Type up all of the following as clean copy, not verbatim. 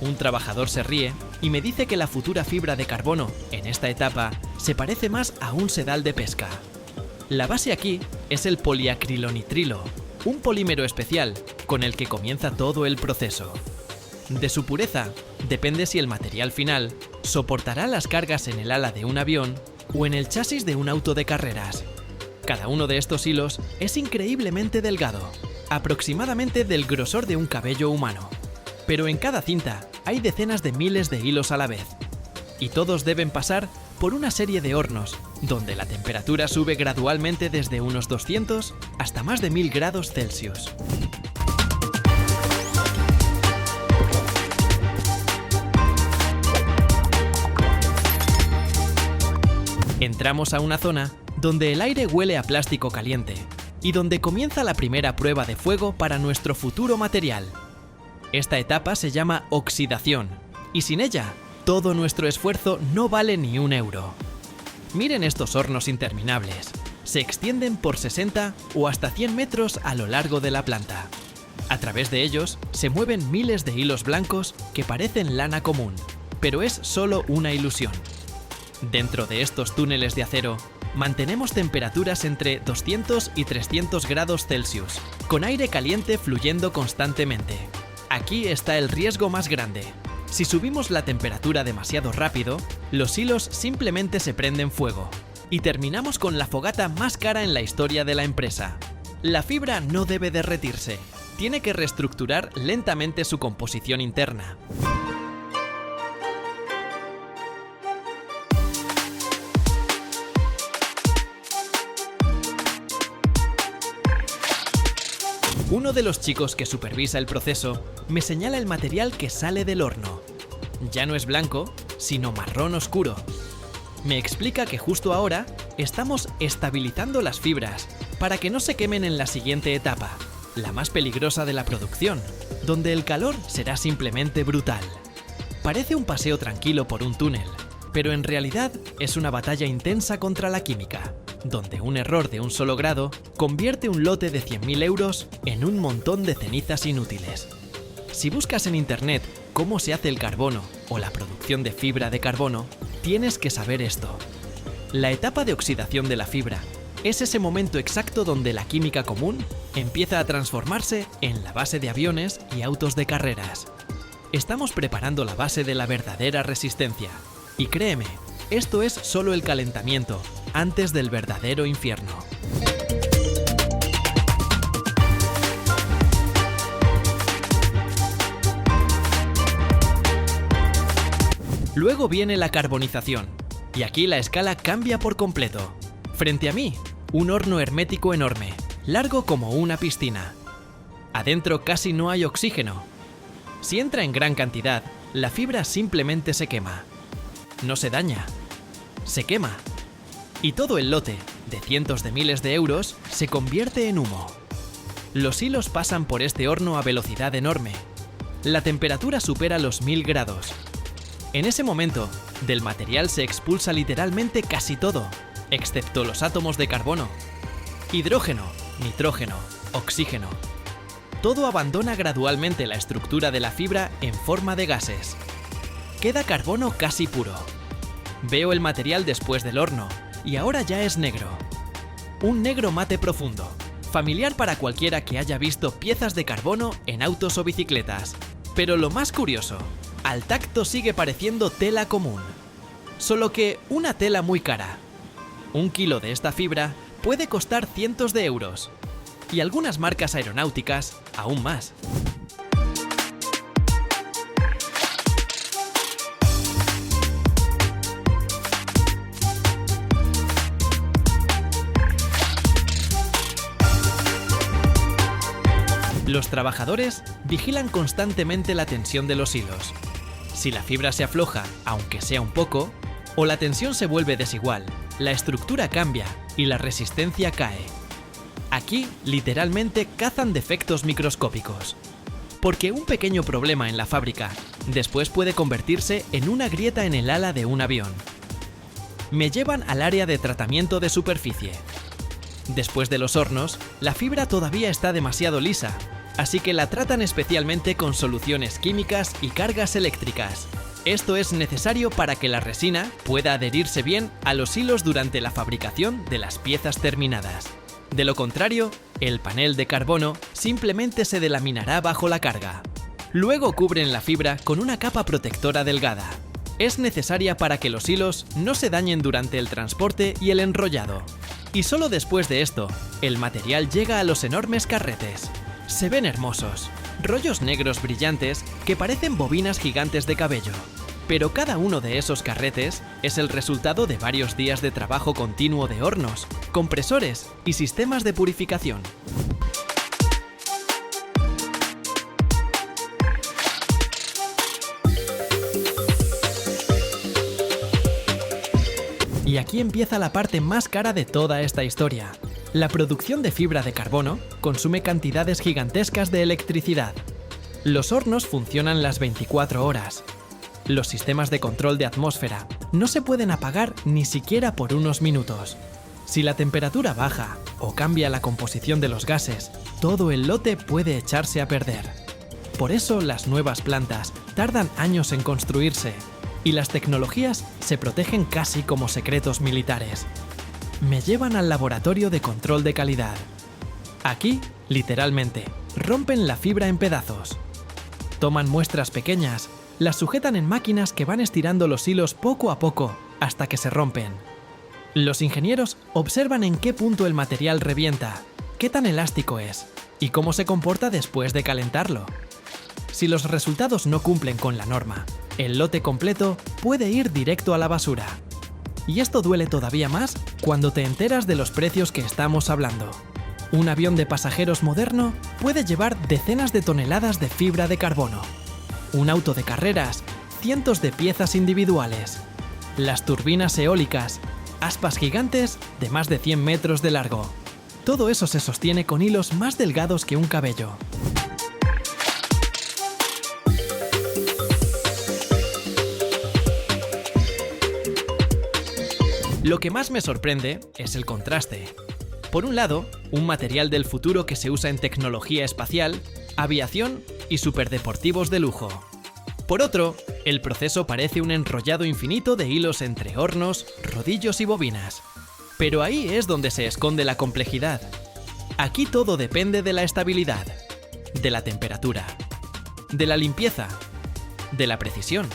Un trabajador se ríe y me dice que la futura fibra de carbono, en esta etapa, se parece más a un sedal de pesca. La base aquí es el poliacrilonitrilo, un polímero especial con el que comienza todo el proceso. De su pureza depende si el material final soportará las cargas en el ala de un avión o en el chasis de un auto de carreras. Cada uno de estos hilos es increíblemente delgado, aproximadamente del grosor de un cabello humano. Pero en cada cinta hay decenas de miles de hilos a la vez, y todos deben pasar por una serie de hornos, donde la temperatura sube gradualmente desde unos 200 hasta más de 1000 grados Celsius. Entramos a una zona donde el aire huele a plástico caliente y donde comienza la primera prueba de fuego para nuestro futuro material. Esta etapa se llama oxidación, y sin ella, todo nuestro esfuerzo no vale ni un euro. Miren estos hornos interminables. Se extienden por 60 o hasta 100 metros a lo largo de la planta. A través de ellos se mueven miles de hilos blancos que parecen lana común, pero es solo una ilusión. Dentro de estos túneles de acero, mantenemos temperaturas entre 200 y 300 grados Celsius, con aire caliente fluyendo constantemente. Aquí está el riesgo más grande. Si subimos la temperatura demasiado rápido, los hilos simplemente se prenden fuego. Y terminamos con la fogata más cara en la historia de la empresa. La fibra no debe derretirse. Tiene que reestructurar lentamente su composición interna. Uno de los chicos que supervisa el proceso me señala el material que sale del horno. Ya no es blanco, sino marrón oscuro. Me explica que justo ahora estamos estabilizando las fibras para que no se quemen en la siguiente etapa, la más peligrosa de la producción, donde el calor será simplemente brutal. Parece un paseo tranquilo por un túnel, pero en realidad es una batalla intensa contra la química, donde un error de un solo grado convierte un lote de 100.000 euros en un montón de cenizas inútiles. Si buscas en internet cómo se hace el carbono o la producción de fibra de carbono, tienes que saber esto. La etapa de oxidación de la fibra es ese momento exacto donde la química común empieza a transformarse en la base de aviones y autos de carreras. Estamos preparando la base de la verdadera resistencia. Y créeme, esto es solo el calentamiento, antes del verdadero infierno. Luego viene la carbonización, y aquí la escala cambia por completo. Frente a mí, un horno hermético enorme, largo como una piscina. Adentro casi no hay oxígeno. Si entra en gran cantidad, la fibra simplemente se quema. No se daña, se quema. Y todo el lote, de cientos de miles de euros, se convierte en humo. Los hilos pasan por este horno a velocidad enorme. La temperatura supera los 1000 grados. En ese momento, del material se expulsa literalmente casi todo, excepto los átomos de carbono. Hidrógeno, nitrógeno, oxígeno. Todo abandona gradualmente la estructura de la fibra en forma de gases. Queda carbono casi puro. Veo el material después del horno, y ahora ya es negro. Un negro mate profundo, familiar para cualquiera que haya visto piezas de carbono en autos o bicicletas. Pero lo más curioso, al tacto sigue pareciendo tela común. Solo que una tela muy cara. 1 kilo de esta fibra puede costar cientos de euros. Y algunas marcas aeronáuticas aún más. Los trabajadores vigilan constantemente la tensión de los hilos. Si la fibra se afloja, aunque sea un poco, o la tensión se vuelve desigual, la estructura cambia y la resistencia cae. Aquí, literalmente, cazan defectos microscópicos. Porque un pequeño problema en la fábrica después puede convertirse en una grieta en el ala de un avión. Me llevan al área de tratamiento de superficie. Después de los hornos, la fibra todavía está demasiado lisa, así que la tratan especialmente con soluciones químicas y cargas eléctricas. Esto es necesario para que la resina pueda adherirse bien a los hilos durante la fabricación de las piezas terminadas. De lo contrario, el panel de carbono simplemente se delaminará bajo la carga. Luego cubren la fibra con una capa protectora delgada. Es necesaria para que los hilos no se dañen durante el transporte y el enrollado. Y solo después de esto, el material llega a los enormes carretes. Se ven hermosos, rollos negros brillantes que parecen bobinas gigantes de cabello. Pero cada uno de esos carretes es el resultado de varios días de trabajo continuo de hornos, compresores y sistemas de purificación. Y aquí empieza la parte más cara de toda esta historia. La producción de fibra de carbono consume cantidades gigantescas de electricidad. Los hornos funcionan las 24 horas. Los sistemas de control de atmósfera no se pueden apagar ni siquiera por unos minutos. Si la temperatura baja o cambia la composición de los gases, todo el lote puede echarse a perder. Por eso las nuevas plantas tardan años en construirse y las tecnologías se protegen casi como secretos militares. Me llevan al laboratorio de control de calidad. Aquí, literalmente, rompen la fibra en pedazos. Toman muestras pequeñas, las sujetan en máquinas que van estirando los hilos poco a poco hasta que se rompen. Los ingenieros observan en qué punto el material revienta, qué tan elástico es y cómo se comporta después de calentarlo. Si los resultados no cumplen con la norma, el lote completo puede ir directo a la basura. Y esto duele todavía más cuando te enteras de los precios que estamos hablando. Un avión de pasajeros moderno puede llevar decenas de toneladas de fibra de carbono. Un auto de carreras, cientos de piezas individuales. Las turbinas eólicas, aspas gigantes de más de 100 metros de largo. Todo eso se sostiene con hilos más delgados que un cabello. Lo que más me sorprende es el contraste. Por un lado, un material del futuro que se usa en tecnología espacial, aviación y superdeportivos de lujo. Por otro, el proceso parece un enrollado infinito de hilos entre hornos, rodillos y bobinas. Pero ahí es donde se esconde la complejidad. Aquí todo depende de la estabilidad, de la temperatura, de la limpieza, de la precisión.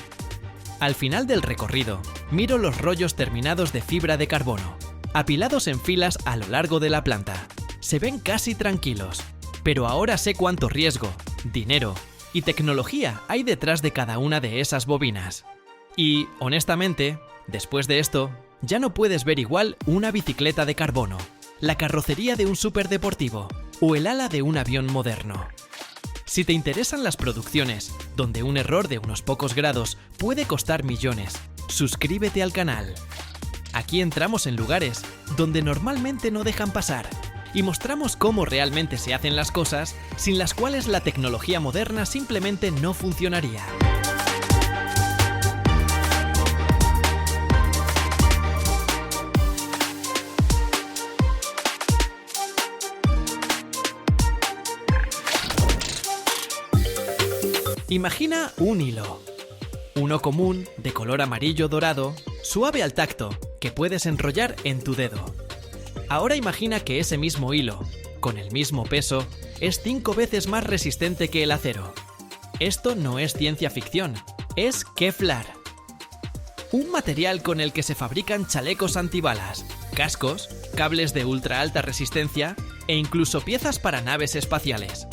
Al final del recorrido, miro los rollos terminados de fibra de carbono, apilados en filas a lo largo de la planta. Se ven casi tranquilos, pero ahora sé cuánto riesgo, dinero y tecnología hay detrás de cada una de esas bobinas. Y, honestamente, después de esto, ya no puedes ver igual una bicicleta de carbono, la carrocería de un superdeportivo o el ala de un avión moderno. Si te interesan las producciones, donde un error de unos pocos grados puede costar millones, suscríbete al canal. Aquí entramos en lugares donde normalmente no dejan pasar y mostramos cómo realmente se hacen las cosas sin las cuales la tecnología moderna simplemente no funcionaría. Imagina un hilo. Uno común, de color amarillo dorado, suave al tacto, que puedes enrollar en tu dedo. Ahora imagina que ese mismo hilo, con el mismo peso, es 5 veces más resistente que el acero. Esto no es ciencia ficción, es Kevlar. Un material con el que se fabrican chalecos antibalas, cascos, cables de ultra alta resistencia e incluso piezas para naves espaciales.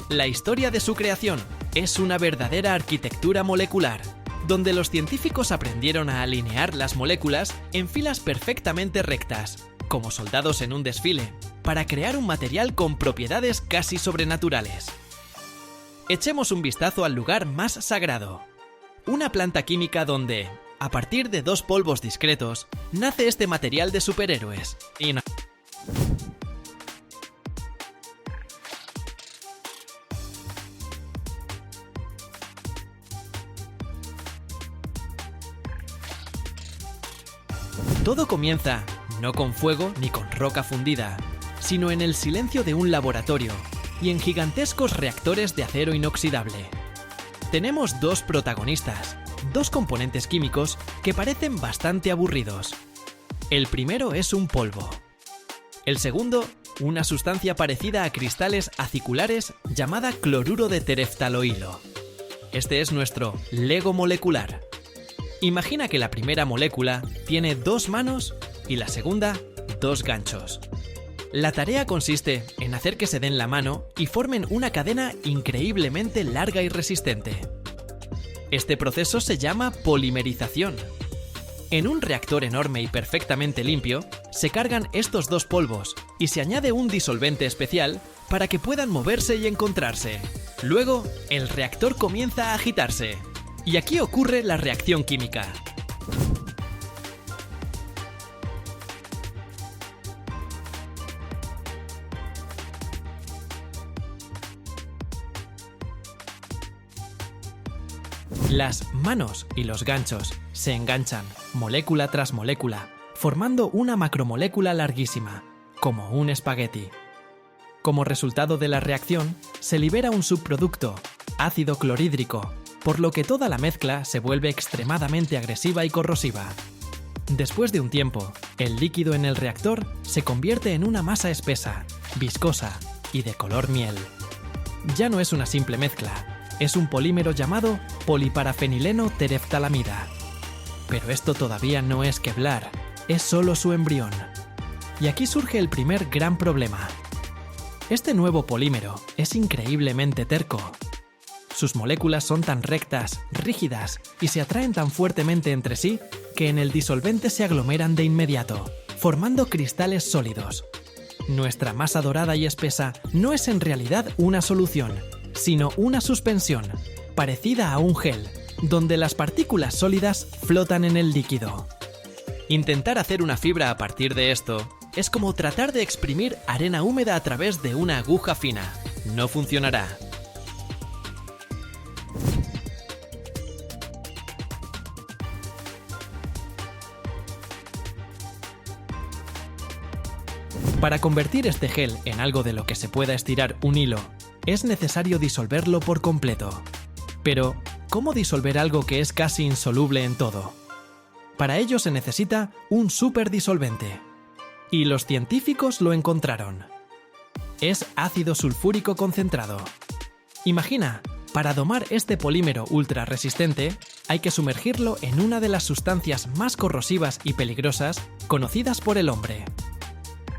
La historia de su creación es una verdadera arquitectura molecular, donde los científicos aprendieron a alinear las moléculas en filas perfectamente rectas, como soldados en un desfile, para crear un material con propiedades casi sobrenaturales. Echemos un vistazo al lugar más sagrado. Una planta química donde, a partir de 2 polvos discretos, nace este material de superhéroes. Todo comienza, no con fuego ni con roca fundida, sino en el silencio de un laboratorio, y en gigantescos reactores de acero inoxidable. Tenemos dos protagonistas, dos componentes químicos que parecen bastante aburridos. El primero es un polvo. El segundo, una sustancia parecida a cristales aciculares llamada cloruro de tereftaloilo. Este es nuestro Lego molecular. Imagina que la primera molécula tiene 2 manos y la segunda 2 ganchos. La tarea consiste en hacer que se den la mano y formen una cadena increíblemente larga y resistente. Este proceso se llama polimerización. En un reactor enorme y perfectamente limpio, se cargan estos 2 polvos y se añade un disolvente especial para que puedan moverse y encontrarse. Luego, el reactor comienza a agitarse. Y aquí ocurre la reacción química. Las manos y los ganchos se enganchan, molécula tras molécula, formando una macromolécula larguísima, como un espagueti. Como resultado de la reacción, se libera un subproducto, ácido clorhídrico, por lo que toda la mezcla se vuelve extremadamente agresiva y corrosiva. Después de un tiempo, el líquido en el reactor se convierte en una masa espesa, viscosa y de color miel. Ya no es una simple mezcla, es un polímero llamado poliparafenileno tereftalamida. Pero esto todavía no es Kevlar, es solo su embrión. Y aquí surge el primer gran problema. Este nuevo polímero es increíblemente terco. Sus moléculas son tan rectas, rígidas y se atraen tan fuertemente entre sí que en el disolvente se aglomeran de inmediato, formando cristales sólidos. Nuestra masa dorada y espesa no es en realidad una solución, sino una suspensión, parecida a un gel, donde las partículas sólidas flotan en el líquido. Intentar hacer una fibra a partir de esto es como tratar de exprimir arena húmeda a través de una aguja fina. No funcionará. Para convertir este gel en algo de lo que se pueda estirar un hilo, es necesario disolverlo por completo. Pero, ¿cómo disolver algo que es casi insoluble en todo? Para ello se necesita un superdisolvente. Y los científicos lo encontraron. Es ácido sulfúrico concentrado. Imagina, para domar este polímero ultra resistente, hay que sumergirlo en una de las sustancias más corrosivas y peligrosas conocidas por el hombre.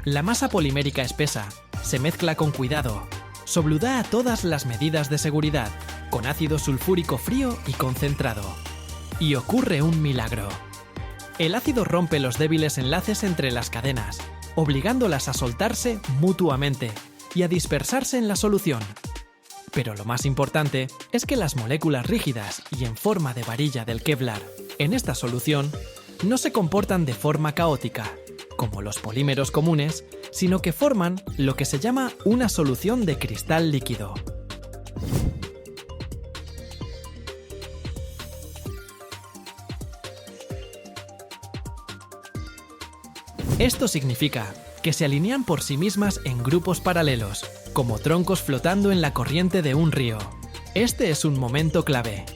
La masa polimérica espesa se mezcla con cuidado, sobludea todas las medidas de seguridad, con ácido sulfúrico frío y concentrado. Y ocurre un milagro. El ácido rompe los débiles enlaces entre las cadenas, obligándolas a soltarse mutuamente y a dispersarse en la solución. Pero lo más importante es que las moléculas rígidas y en forma de varilla del Kevlar en esta solución no se comportan de forma caótica, como los polímeros comunes, sino que forman lo que se llama una solución de cristal líquido. Esto significa que se alinean por sí mismas en grupos paralelos, como troncos flotando en la corriente de un río. Este es un momento clave.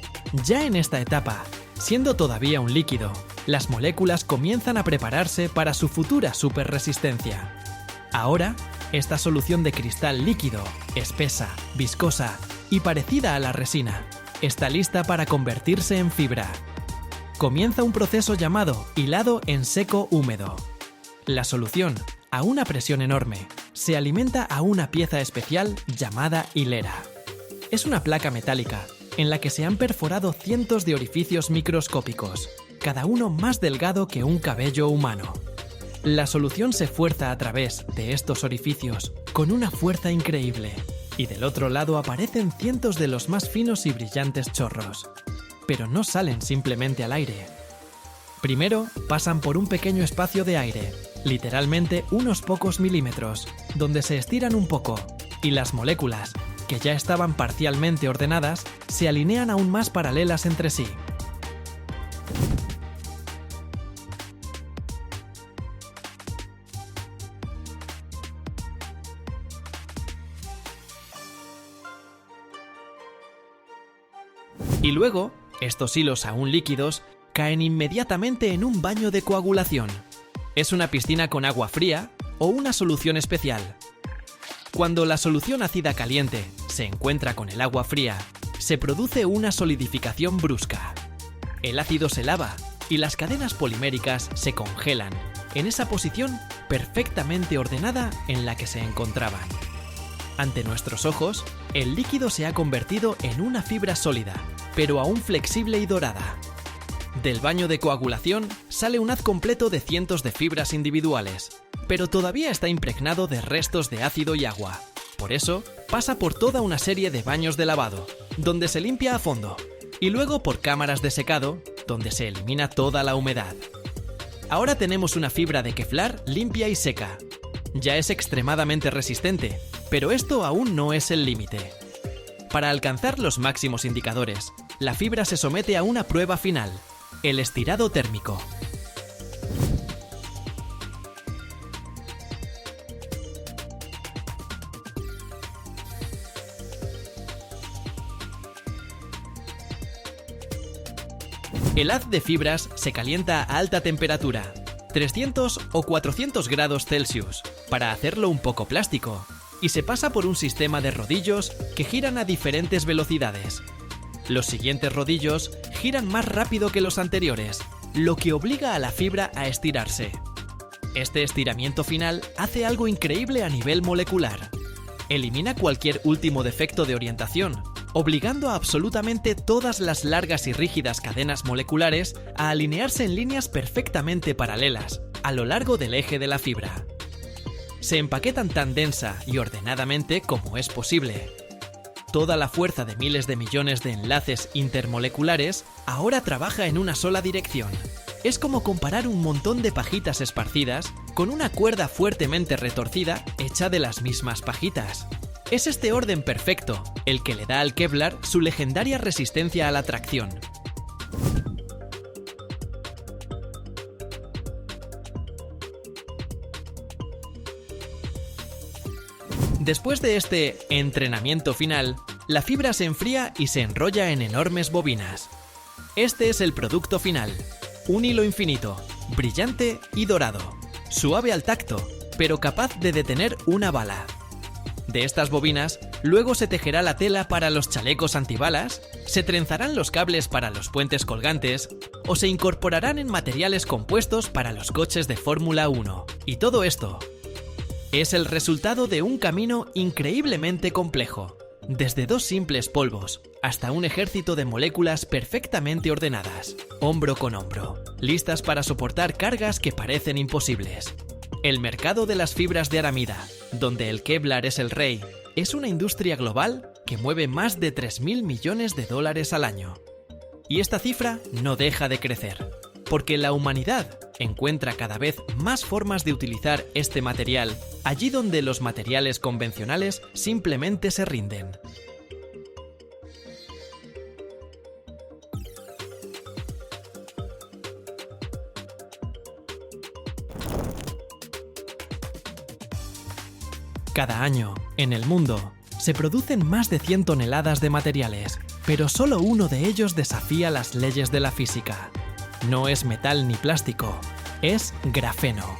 Ya en esta etapa, siendo todavía un líquido, las moléculas comienzan a prepararse para su futura superresistencia. Ahora, esta solución de cristal líquido, espesa, viscosa y parecida a la resina, está lista para convertirse en fibra. Comienza un proceso llamado hilado en seco húmedo. La solución, a una presión enorme, se alimenta a una pieza especial llamada hilera. Es una placa metálica en la que se han perforado cientos de orificios microscópicos, cada uno más delgado que un cabello humano. La solución se fuerza a través de estos orificios con una fuerza increíble, y del otro lado aparecen cientos de los más finos y brillantes chorros. Pero no salen simplemente al aire. Primero pasan por un pequeño espacio de aire, literalmente unos pocos milímetros, donde se estiran un poco, y las moléculas, que ya estaban parcialmente ordenadas, se alinean aún más paralelas entre sí. Y luego, estos hilos aún líquidos caen inmediatamente en un baño de coagulación. Es una piscina con agua fría o una solución especial. Cuando la solución ácida caliente se encuentra con el agua fría, se produce una solidificación brusca. El ácido se lava y las cadenas poliméricas se congelan en esa posición perfectamente ordenada en la que se encontraban. Ante nuestros ojos, el líquido se ha convertido en una fibra sólida, pero aún flexible y dorada. Del baño de coagulación sale un haz completo de cientos de fibras individuales, pero todavía está impregnado de restos de ácido y agua. Por eso, pasa por toda una serie de baños de lavado, donde se limpia a fondo, y luego por cámaras de secado, donde se elimina toda la humedad. Ahora tenemos una fibra de Kevlar limpia y seca. Ya es extremadamente resistente, pero esto aún no es el límite. Para alcanzar los máximos indicadores, la fibra se somete a una prueba final, el estirado térmico. El haz de fibras se calienta a alta temperatura, 300 o 400 grados Celsius, para hacerlo un poco plástico, y se pasa por un sistema de rodillos que giran a diferentes velocidades. Los siguientes rodillos giran más rápido que los anteriores, lo que obliga a la fibra a estirarse. Este estiramiento final hace algo increíble a nivel molecular. Elimina cualquier último defecto de orientación, obligando a absolutamente todas las largas y rígidas cadenas moleculares a alinearse en líneas perfectamente paralelas a lo largo del eje de la fibra. Se empaquetan tan densa y ordenadamente como es posible. Toda la fuerza de miles de millones de enlaces intermoleculares ahora trabaja en una sola dirección. Es como comparar un montón de pajitas esparcidas con una cuerda fuertemente retorcida hecha de las mismas pajitas. Es este orden perfecto el que le da al Kevlar su legendaria resistencia a la tracción. Después de este entrenamiento final, la fibra se enfría y se enrolla en enormes bobinas. Este es el producto final, un hilo infinito, brillante y dorado, suave al tacto, pero capaz de detener una bala. De estas bobinas, luego se tejerá la tela para los chalecos antibalas, se trenzarán los cables para los puentes colgantes o se incorporarán en materiales compuestos para los coches de Fórmula 1. Y todo esto es el resultado de un camino increíblemente complejo, desde dos simples polvos hasta un ejército de moléculas perfectamente ordenadas, hombro con hombro, listas para soportar cargas que parecen imposibles. El mercado de las fibras de aramida, donde el Kevlar es el rey, es una industria global que mueve más de 3.000 millones de dólares al año. Y esta cifra no deja de crecer, porque la humanidad encuentra cada vez más formas de utilizar este material allí donde los materiales convencionales simplemente se rinden. Cada año, en el mundo, se producen más de 100 toneladas de materiales, pero solo uno de ellos desafía las leyes de la física. No es metal ni plástico, es grafeno.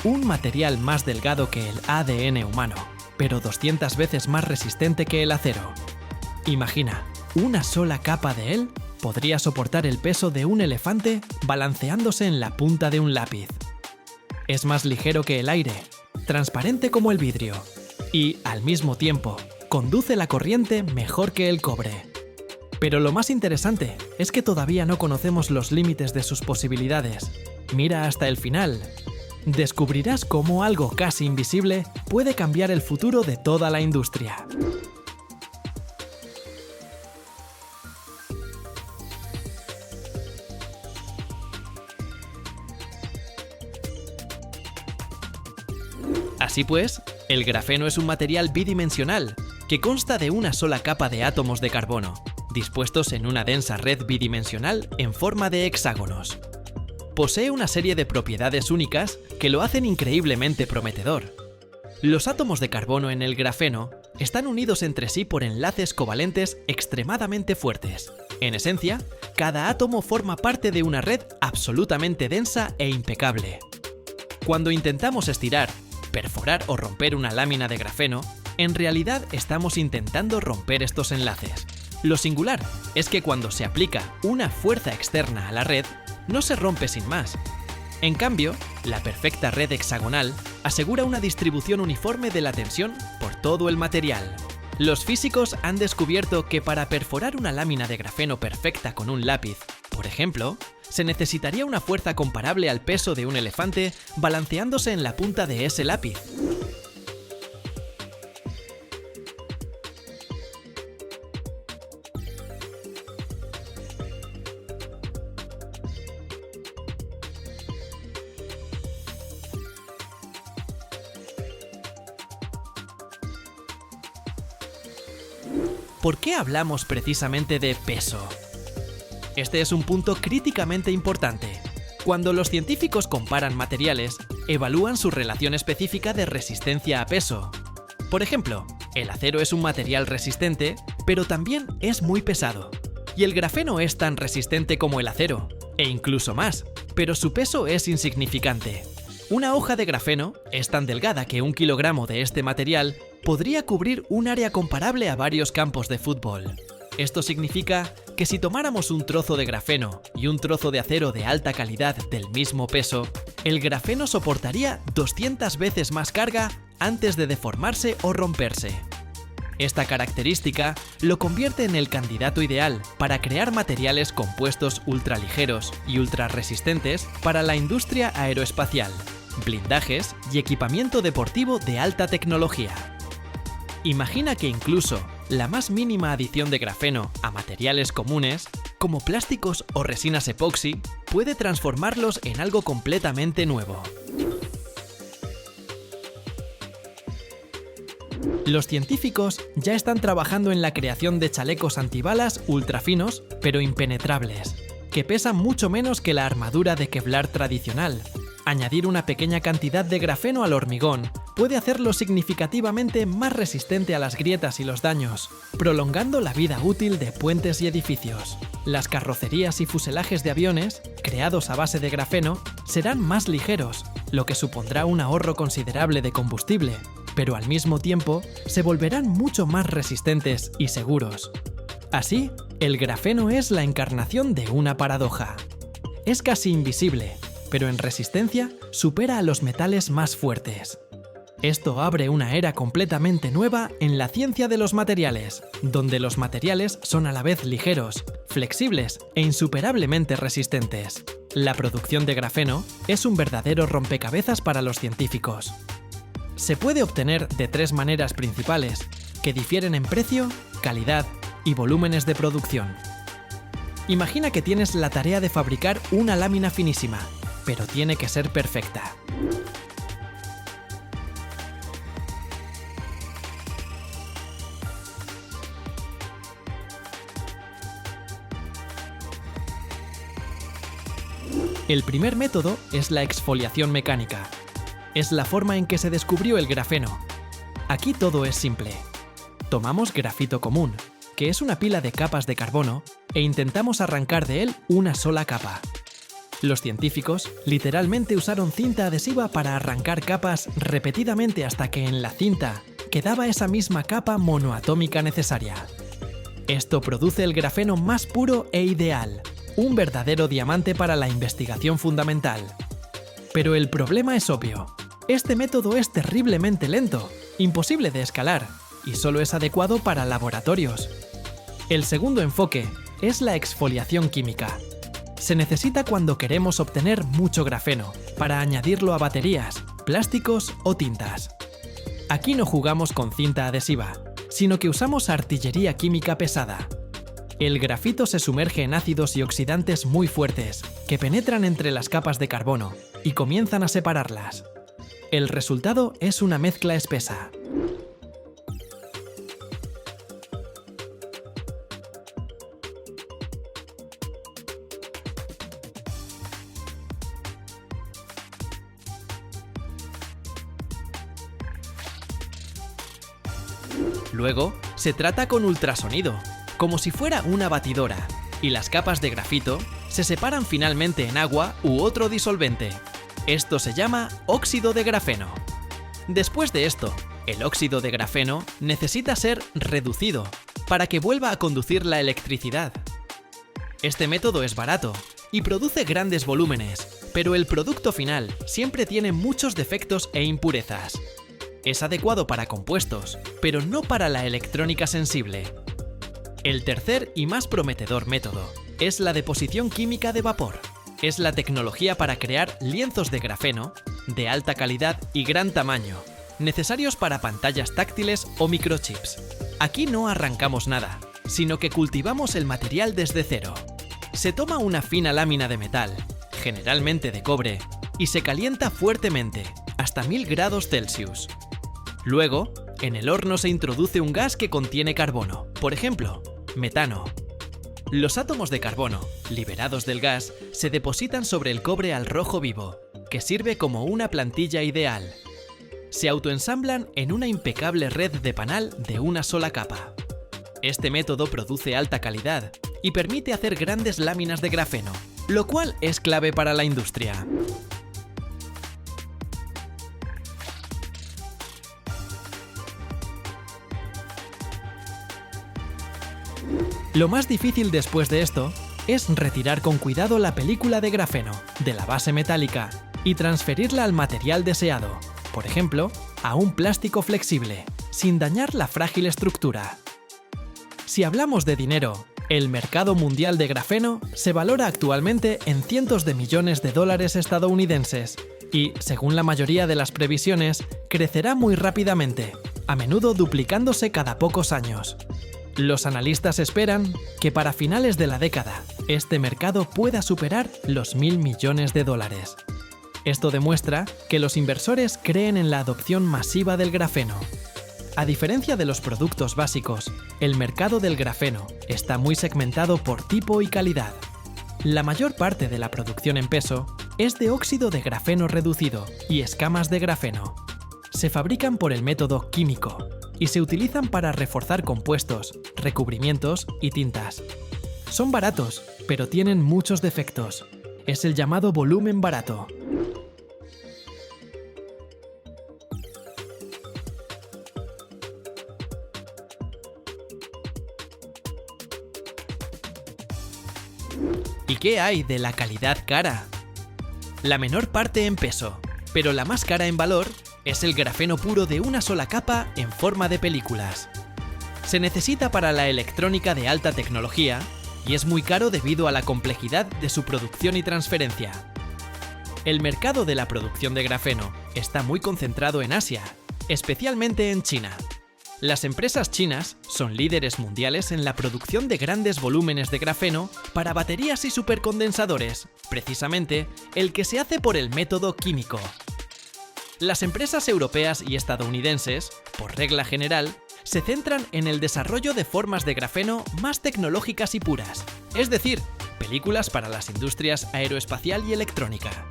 Un material más delgado que el ADN humano, pero 200 veces más resistente que el acero. Imagina, una sola capa de él podría soportar el peso de un elefante balanceándose en la punta de un lápiz. Es más ligero que el aire, transparente como el vidrio, y, al mismo tiempo, conduce la corriente mejor que el cobre. Pero lo más interesante es que todavía no conocemos los límites de sus posibilidades. Mira hasta el final. Descubrirás cómo algo casi invisible puede cambiar el futuro de toda la industria. Así pues, el grafeno es un material bidimensional que consta de una sola capa de átomos de carbono, dispuestos en una densa red bidimensional en forma de hexágonos. Posee una serie de propiedades únicas que lo hacen increíblemente prometedor. Los átomos de carbono en el grafeno están unidos entre sí por enlaces covalentes extremadamente fuertes, En esencia, cada átomo forma parte de una red absolutamente densa e impecable. Cuando intentamos estirar, perforar o romper una lámina de grafeno, en realidad estamos intentando romper estos enlaces. Lo singular es que cuando se aplica una fuerza externa a la red, no se rompe sin más. En cambio, la perfecta red hexagonal asegura una distribución uniforme de la tensión por todo el material. Los físicos han descubierto que para perforar una lámina de grafeno perfecta con un lápiz, por ejemplo, se necesitaría una fuerza comparable al peso de un elefante balanceándose en la punta de ese lápiz. ¿Por qué hablamos precisamente de peso? Este es un punto críticamente importante. Cuando los científicos comparan materiales, evalúan su relación específica de resistencia a peso. Por ejemplo, el acero es un material resistente, pero también es muy pesado. Y el grafeno es tan resistente como el acero, e incluso más, pero su peso es insignificante. Una hoja de grafeno es tan delgada que 1 kilogramo de este material podría cubrir un área comparable a varios campos de fútbol. Esto significa que si tomáramos un trozo de grafeno y un trozo de acero de alta calidad del mismo peso, el grafeno soportaría 200 veces más carga antes de deformarse o romperse. Esta característica lo convierte en el candidato ideal para crear materiales compuestos ultraligeros y ultrarresistentes para la industria aeroespacial, blindajes y equipamiento deportivo de alta tecnología. Imagina que incluso la más mínima adición de grafeno a materiales comunes, como plásticos o resinas epoxi, puede transformarlos en algo completamente nuevo. Los científicos ya están trabajando en la creación de chalecos antibalas ultrafinos, pero impenetrables, que pesan mucho menos que la armadura de Kevlar tradicional. Añadir una pequeña cantidad de grafeno al hormigón puede hacerlo significativamente más resistente a las grietas y los daños, prolongando la vida útil de puentes y edificios. Las carrocerías y fuselajes de aviones, creados a base de grafeno, serán más ligeros, lo que supondrá un ahorro considerable de combustible, pero al mismo tiempo se volverán mucho más resistentes y seguros. Así, el grafeno es la encarnación de una paradoja. Es casi invisible, pero en resistencia supera a los metales más fuertes. Esto abre una era completamente nueva en la ciencia de los materiales, donde los materiales son a la vez ligeros, flexibles e insuperablemente resistentes. La producción de grafeno es un verdadero rompecabezas para los científicos. Se puede obtener de 3 maneras principales, que difieren en precio, calidad y volúmenes de producción. Imagina que tienes la tarea de fabricar una lámina finísima, pero tiene que ser perfecta. El primer método es la exfoliación mecánica. Es la forma en que se descubrió el grafeno. Aquí todo es simple. Tomamos grafito común, que es una pila de capas de carbono, e intentamos arrancar de él una sola capa. Los científicos literalmente usaron cinta adhesiva para arrancar capas repetidamente hasta que en la cinta quedaba esa misma capa monoatómica necesaria. Esto produce el grafeno más puro e ideal, un verdadero diamante para la investigación fundamental. Pero el problema es obvio. Este método es terriblemente lento, imposible de escalar, y solo es adecuado para laboratorios. El segundo enfoque es la exfoliación química. Se necesita cuando queremos obtener mucho grafeno, para añadirlo a baterías, plásticos o tintas. Aquí no jugamos con cinta adhesiva, sino que usamos artillería química pesada. El grafito se sumerge en ácidos y oxidantes muy fuertes, que penetran entre las capas de carbono y comienzan a separarlas. El resultado es una mezcla espesa. Luego, se trata con ultrasonido, como si fuera una batidora, y las capas de grafito se separan finalmente en agua u otro disolvente. Esto se llama óxido de grafeno. Después de esto, el óxido de grafeno necesita ser reducido para que vuelva a conducir la electricidad. Este método es barato y produce grandes volúmenes, pero el producto final siempre tiene muchos defectos e impurezas. Es adecuado para compuestos, pero no para la electrónica sensible. El tercer y más prometedor método es la deposición química de vapor. Es la tecnología para crear lienzos de grafeno de alta calidad y gran tamaño, necesarios para pantallas táctiles o microchips. Aquí no arrancamos nada, sino que cultivamos el material desde cero. Se toma una fina lámina de metal, generalmente de cobre, y se calienta fuertemente, hasta 1000 grados Celsius. Luego, en el horno se introduce un gas que contiene carbono, por ejemplo, metano. Los átomos de carbono, liberados del gas, se depositan sobre el cobre al rojo vivo, que sirve como una plantilla ideal. Se autoensamblan en una impecable red de panal de una sola capa. Este método produce alta calidad y permite hacer grandes láminas de grafeno, lo cual es clave para la industria. Lo más difícil después de esto es retirar con cuidado la película de grafeno de la base metálica y transferirla al material deseado, por ejemplo, a un plástico flexible, sin dañar la frágil estructura. Si hablamos de dinero, el mercado mundial de grafeno se valora actualmente en cientos de millones de dólares estadounidenses y, según la mayoría de las previsiones, crecerá muy rápidamente, a menudo duplicándose cada pocos años. Los analistas esperan que para finales de la década, este mercado pueda superar los 1000 millones de dólares. Esto demuestra que los inversores creen en la adopción masiva del grafeno. A diferencia de los productos básicos, el mercado del grafeno está muy segmentado por tipo y calidad. La mayor parte de la producción en peso es de óxido de grafeno reducido y escamas de grafeno. Se fabrican por el método químico y se utilizan para reforzar compuestos, recubrimientos y tintas. Son baratos, pero tienen muchos defectos. Es el llamado volumen barato. ¿Y qué hay de la calidad cara? La menor parte en peso, pero la más cara en valor es el grafeno puro de una sola capa en forma de películas. Se necesita para la electrónica de alta tecnología y es muy caro debido a la complejidad de su producción y transferencia. El mercado de la producción de grafeno está muy concentrado en Asia, especialmente en China. Las empresas chinas son líderes mundiales en la producción de grandes volúmenes de grafeno para baterías y supercondensadores, precisamente el que se hace por el método químico. Las empresas europeas y estadounidenses, por regla general, se centran en el desarrollo de formas de grafeno más tecnológicas y puras, es decir, películas para las industrias aeroespacial y electrónica.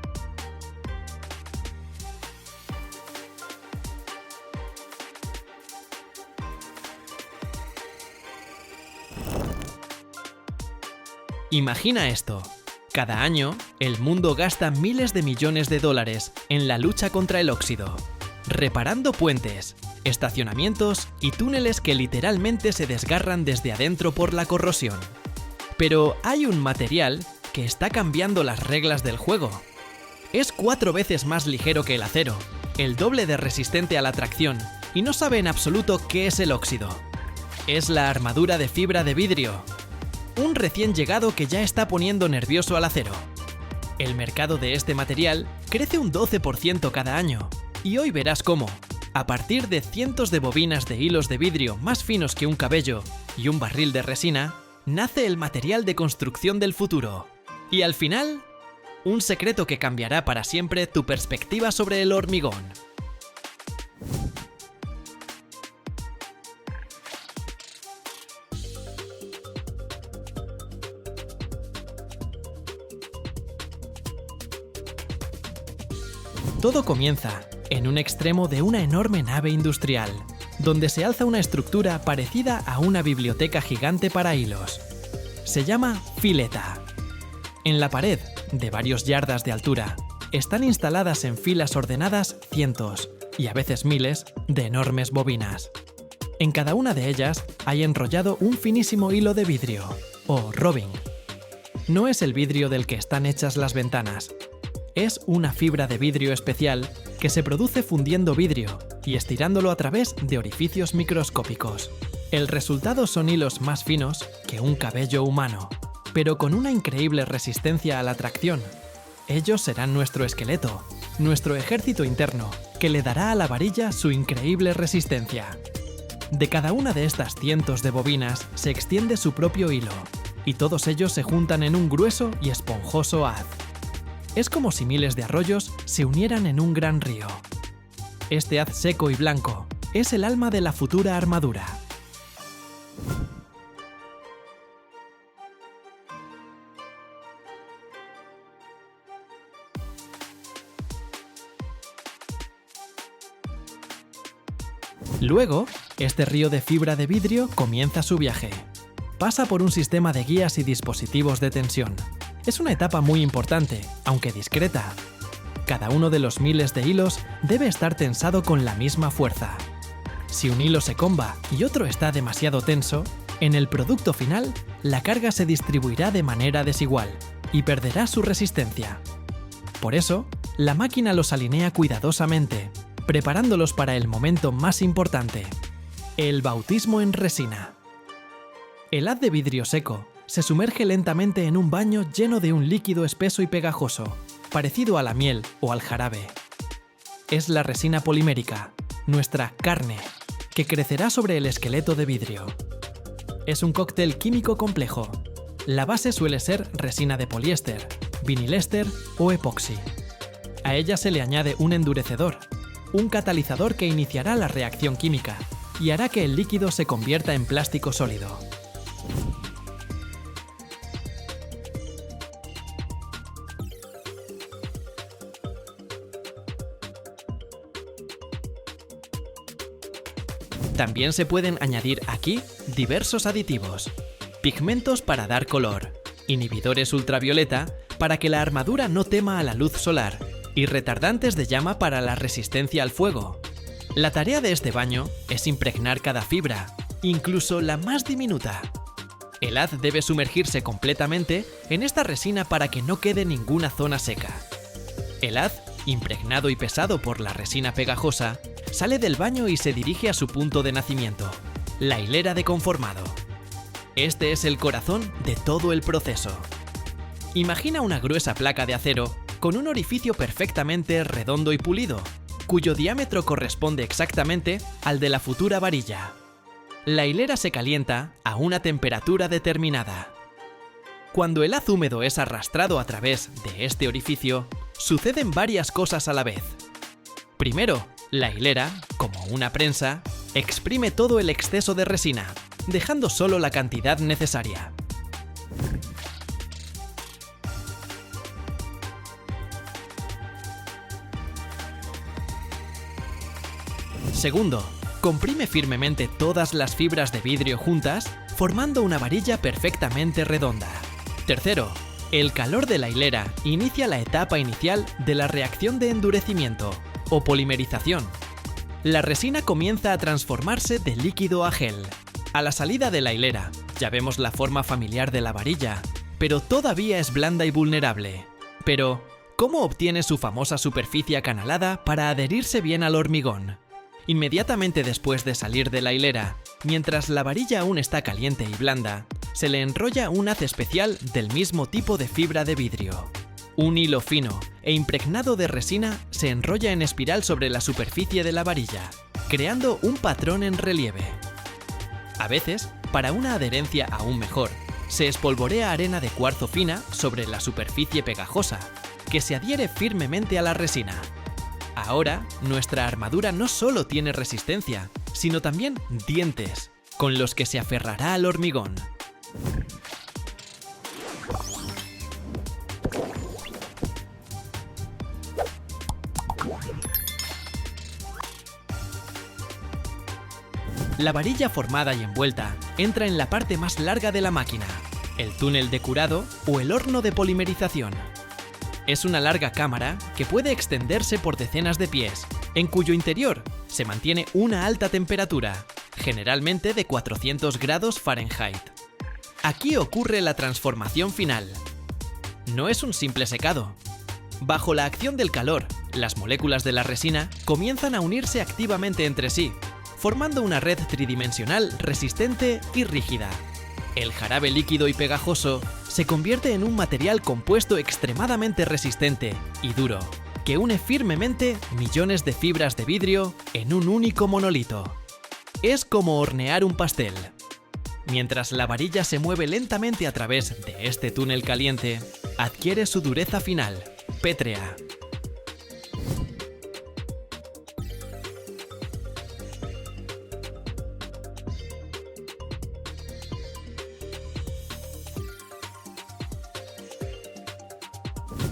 Imagina esto. Cada año, el mundo gasta miles de millones de dólares en la lucha contra el óxido, reparando puentes, estacionamientos y túneles que literalmente se desgarran desde adentro por la corrosión. Pero hay un material que está cambiando las reglas del juego. Es 4 veces más ligero que el acero, el doble de resistente a la tracción y no sabe en absoluto qué es el óxido. Es la armadura de fibra de vidrio. Un recién llegado que ya está poniendo nervioso al acero. El mercado de este material crece un 12% cada año, y hoy verás cómo, a partir de cientos de bobinas de hilos de vidrio más finos que un cabello y un barril de resina, nace el material de construcción del futuro. Y al final, un secreto que cambiará para siempre tu perspectiva sobre el hormigón. Todo comienza en un extremo de una enorme nave industrial, donde se alza una estructura parecida a una biblioteca gigante para hilos. se llama fileta. En la pared, de varios yardas de altura, están instaladas en filas ordenadas cientos, y a veces miles, de enormes bobinas. En cada una de ellas hay enrollado un finísimo hilo de vidrio, o robbing. No es el vidrio del que están hechas las ventanas. Es una fibra de vidrio especial que se produce fundiendo vidrio y estirándolo a través de orificios microscópicos. El resultado son hilos más finos que un cabello humano, pero con una increíble resistencia a la tracción. Ellos serán nuestro esqueleto, nuestro ejército interno, que le dará a la varilla su increíble resistencia. De cada una de estas cientos de bobinas se extiende su propio hilo, y todos ellos se juntan en un grueso y esponjoso haz. Es como si miles de arroyos se unieran en un gran río. Este haz seco y blanco es el alma de la futura armadura. Luego, este río de fibra de vidrio comienza su viaje. Pasa por un sistema de guías y dispositivos de tensión. Es una etapa muy importante, aunque discreta. Cada uno de los miles de hilos debe estar tensado con la misma fuerza. Si un hilo se comba y otro está demasiado tenso, en el producto final, la carga se distribuirá de manera desigual y perderá su resistencia. Por eso, la máquina los alinea cuidadosamente, preparándolos para el momento más importante, el bautismo en resina. El haz de vidrio seco se sumerge lentamente en un baño lleno de un líquido espeso y pegajoso, parecido a la miel o al jarabe. Es la resina polimérica, nuestra carne, que crecerá sobre el esqueleto de vidrio. Es un cóctel químico complejo. La base suele ser resina de poliéster, vinilester o epoxi. A ella se le añade un endurecedor, un catalizador que iniciará la reacción química y hará que el líquido se convierta en plástico sólido. También se pueden añadir aquí diversos aditivos, pigmentos para dar color, inhibidores ultravioleta para que la armadura no tema a la luz solar y retardantes de llama para la resistencia al fuego. La tarea de este baño es impregnar cada fibra, incluso la más diminuta. El haz debe sumergirse completamente en esta resina para que no quede ninguna zona seca. El haz, impregnado y pesado por la resina pegajosa, sale del baño y se dirige a su punto de nacimiento, la hilera de conformado. Este es el corazón de todo el proceso. Imagina una gruesa placa de acero con un orificio perfectamente redondo y pulido, cuyo diámetro corresponde exactamente al de la futura varilla. La hilera se calienta a una temperatura determinada. Cuando el haz húmedo es arrastrado a través de este orificio, suceden varias cosas a la vez. Primero, la hilera, como una prensa, exprime todo el exceso de resina, dejando solo la cantidad necesaria. Segundo, comprime firmemente todas las fibras de vidrio juntas, formando una varilla perfectamente redonda. Tercero, el calor de la hilera inicia la etapa inicial de la reacción de endurecimiento, o polimerización. La resina comienza a transformarse de líquido a gel. A la salida de la hilera, ya vemos la forma familiar de la varilla, pero todavía es blanda y vulnerable. Pero, ¿cómo obtiene su famosa superficie acanalada para adherirse bien al hormigón? Inmediatamente después de salir de la hilera, mientras la varilla aún está caliente y blanda, se le enrolla un haz especial del mismo tipo de fibra de vidrio. Un hilo fino e impregnado de resina se enrolla en espiral sobre la superficie de la varilla, creando un patrón en relieve. A veces, para una adherencia aún mejor, se espolvorea arena de cuarzo fina sobre la superficie pegajosa, que se adhiere firmemente a la resina. Ahora, nuestra armadura no solo tiene resistencia, sino también dientes, con los que se aferrará al hormigón. La varilla formada y envuelta entra en la parte más larga de la máquina, el túnel de curado o el horno de polimerización. Es una larga cámara que puede extenderse por decenas de pies, en cuyo interior se mantiene una alta temperatura, generalmente de 400 grados Fahrenheit. Aquí ocurre la transformación final. No es un simple secado. Bajo la acción del calor, las moléculas de la resina comienzan a unirse activamente entre sí, formando una red tridimensional resistente y rígida. El jarabe líquido y pegajoso se convierte en un material compuesto extremadamente resistente y duro, que une firmemente millones de fibras de vidrio en un único monolito. Es como hornear un pastel. Mientras la varilla se mueve lentamente a través de este túnel caliente, adquiere su dureza final, pétrea.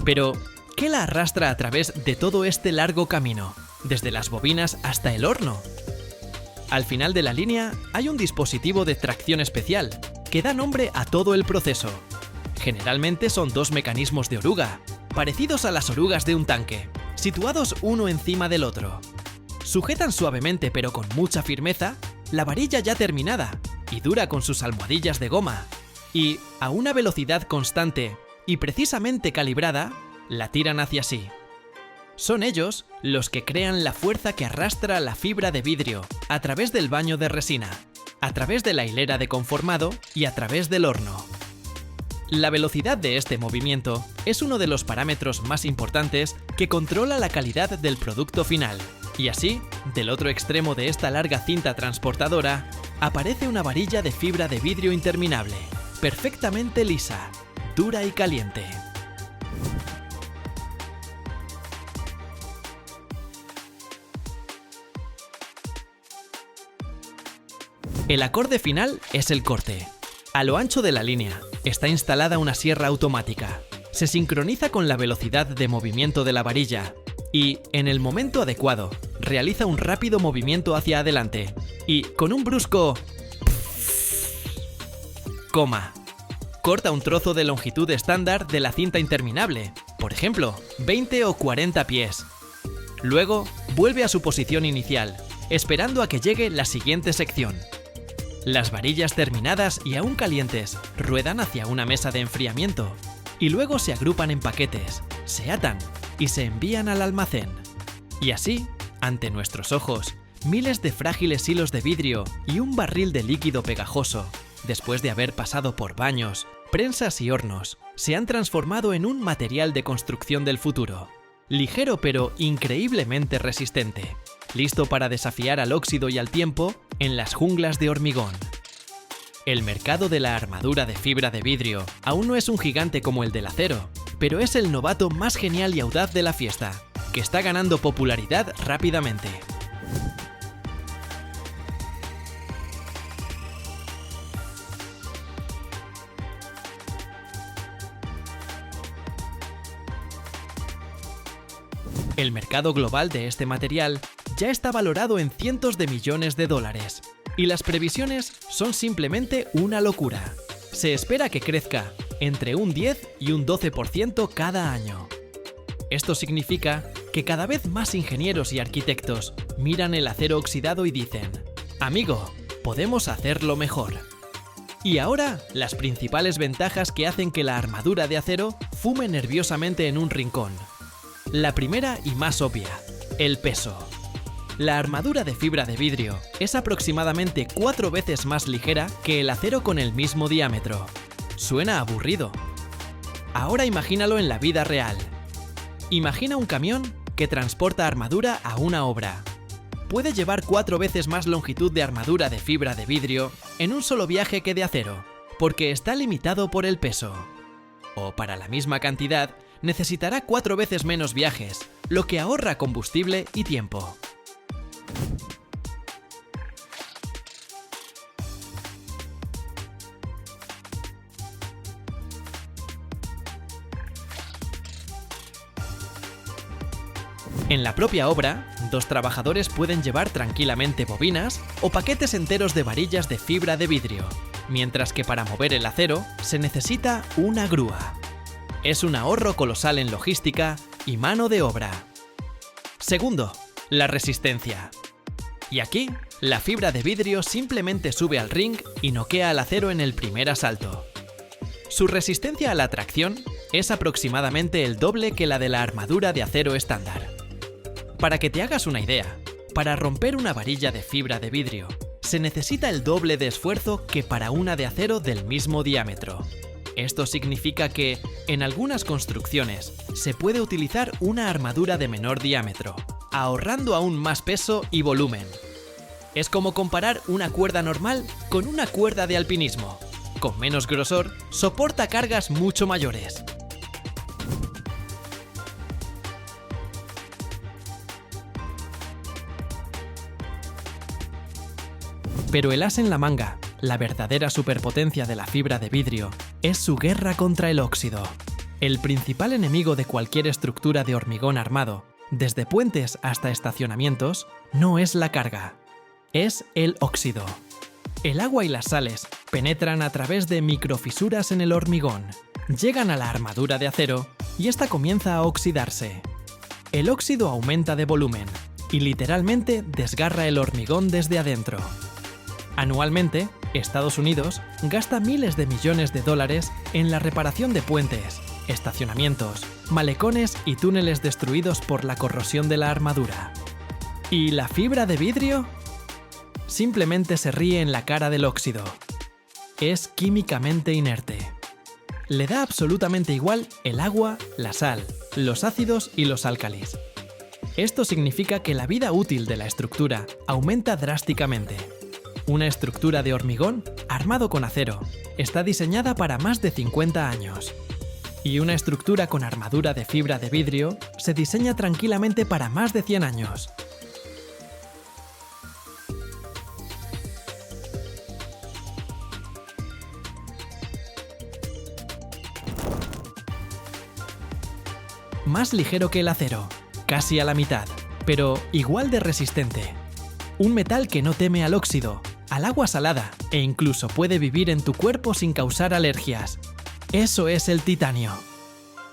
Pero, ¿qué la arrastra a través de todo este largo camino, desde las bobinas hasta el horno? Al final de la línea hay un dispositivo de tracción especial que da nombre a todo el proceso. Generalmente son dos mecanismos de oruga, parecidos a las orugas de un tanque, situados uno encima del otro. Sujetan suavemente pero con mucha firmeza la varilla ya terminada y dura con sus almohadillas de goma, y a una velocidad constante y precisamente calibrada, la tiran hacia sí. Son ellos los que crean la fuerza que arrastra la fibra de vidrio a través del baño de resina, a través de la hilera de conformado y a través del horno. La velocidad de este movimiento es uno de los parámetros más importantes que controla la calidad del producto final. Y así, del otro extremo de esta larga cinta transportadora, aparece una varilla de fibra de vidrio interminable, perfectamente lisa, dura y caliente. El acorde final es el corte. A lo ancho de la línea está instalada una sierra automática. Se sincroniza con la velocidad de movimiento de la varilla y, en el momento adecuado, realiza un rápido movimiento hacia adelante y, con un brusco coma, corta un trozo de longitud estándar de la cinta interminable, por ejemplo, 20 o 40 pies. Luego, vuelve a su posición inicial, esperando a que llegue la siguiente sección. Las varillas terminadas y aún calientes ruedan hacia una mesa de enfriamiento y luego se agrupan en paquetes, se atan y se envían al almacén. Y así, ante nuestros ojos, miles de frágiles hilos de vidrio y un barril de líquido pegajoso, después de haber pasado por baños, prensas y hornos, se han transformado en un material de construcción del futuro, ligero pero increíblemente resistente, listo para desafiar al óxido y al tiempo en las junglas de hormigón. El mercado de la armadura de fibra de vidrio aún no es un gigante como el del acero, pero es el novato más genial y audaz de la fiesta, que está ganando popularidad rápidamente. El mercado global de este material ya está valorado en cientos de millones de dólares, y las previsiones son simplemente una locura. Se espera que crezca entre un 10 y un 12% cada año. Esto significa que cada vez más ingenieros y arquitectos miran el acero oxidado y dicen: amigo, podemos hacerlo mejor. Y ahora, las principales ventajas que hacen que la armadura de acero fume nerviosamente en un rincón. La primera y más obvia, el peso. La armadura de fibra de vidrio es aproximadamente 4 veces más ligera que el acero con el mismo diámetro. Suena aburrido. Ahora imagínalo en la vida real. Imagina un camión que transporta armadura a una obra. Puede llevar 4 veces más longitud de armadura de fibra de vidrio en un solo viaje que de acero, porque está limitado por el peso. O para la misma cantidad, necesitará 4 veces menos viajes, lo que ahorra combustible y tiempo. En la propia obra, 2 trabajadores pueden llevar tranquilamente bobinas o paquetes enteros de varillas de fibra de vidrio, mientras que para mover el acero se necesita una grúa. Es un ahorro colosal en logística y mano de obra. Segundo, la resistencia. Y aquí, la fibra de vidrio simplemente sube al ring y noquea al acero en el primer asalto. Su resistencia a la tracción es aproximadamente el doble que la de la armadura de acero estándar. Para que te hagas una idea, para romper una varilla de fibra de vidrio, se necesita el doble de esfuerzo que para una de acero del mismo diámetro. Esto significa que, en algunas construcciones, se puede utilizar una armadura de menor diámetro, ahorrando aún más peso y volumen. Es como comparar una cuerda normal con una cuerda de alpinismo. Con menos grosor, soporta cargas mucho mayores. Pero el as en la manga, la verdadera superpotencia de la fibra de vidrio, es su guerra contra el óxido. El principal enemigo de cualquier estructura de hormigón armado, desde puentes hasta estacionamientos, no es la carga, es el óxido. El agua y las sales penetran a través de microfisuras en el hormigón, llegan a la armadura de acero y esta comienza a oxidarse. El óxido aumenta de volumen y literalmente desgarra el hormigón desde adentro. Anualmente, Estados Unidos gasta miles de millones de dólares en la reparación de puentes, estacionamientos, malecones y túneles destruidos por la corrosión de la armadura. ¿Y la fibra de vidrio? Simplemente se ríe en la cara del óxido. Es químicamente inerte. Le da absolutamente igual el agua, la sal, los ácidos y los álcalis. Esto significa que la vida útil de la estructura aumenta drásticamente. Una estructura de hormigón armado con acero está diseñada para más de 50 años. Y una estructura con armadura de fibra de vidrio se diseña tranquilamente para más de 100 años. Más ligero que el acero, casi a la mitad, pero igual de resistente. Un metal que no teme al óxido, al agua salada e incluso puede vivir en tu cuerpo sin causar alergias. Eso es el titanio.